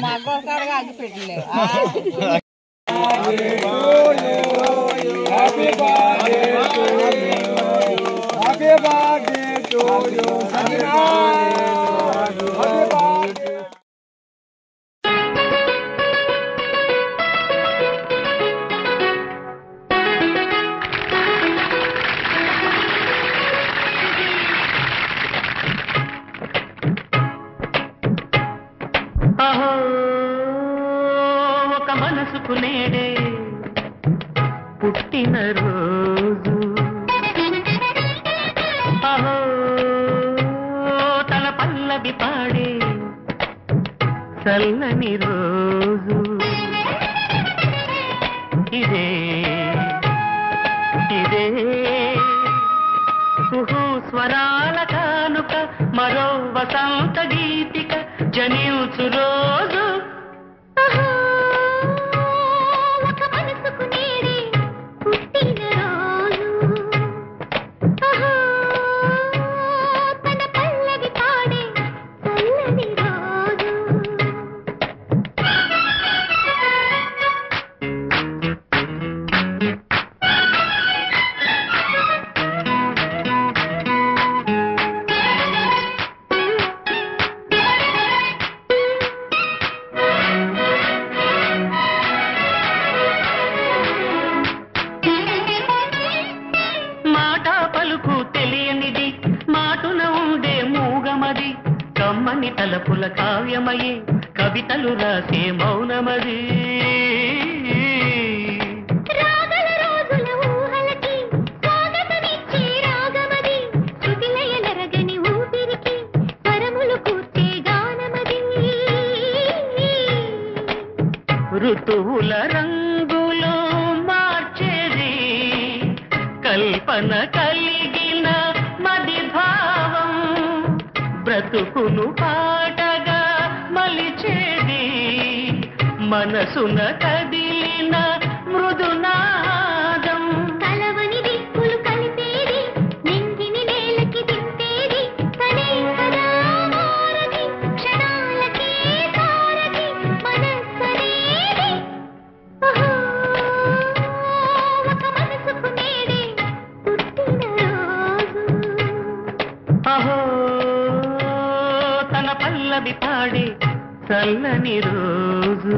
మాకోసారిగా అగ్గి పెట్టలే మనసుకు నేడే పుట్టిన రోజు అహో తన పల్లవి పాడే చల్లని రోజు ఇదే ఇదే కుహు స్వరాల కానుక మరో వసంత గీతిక జనించు రోజు కమ్మని తలపుల కావ్యమయే కవితలు రాసే మౌనమది రాగల రోజుల ఊహలకి స్వాగతమిచ్చే రాగమది శృతిలయ నరగని ఊపిరికి పరములు కూర్చే గానమది ఋతువుల రంగులు మార్చేది కల్పన కలిగిన మది భావం బ్రతుకును పాటగా మలిచేది మనసున కదిలిన మృదునాదం కలవని దిక్కులు కలిపేది నింగిని నేలకి దింపేది తనే కదా మారది క్షణాలకే సారది మనస్సనేది ఒక మనసుకు నేడే పుట్టిన రోజు అహో పల్లవి పాడే చల్లని రోజు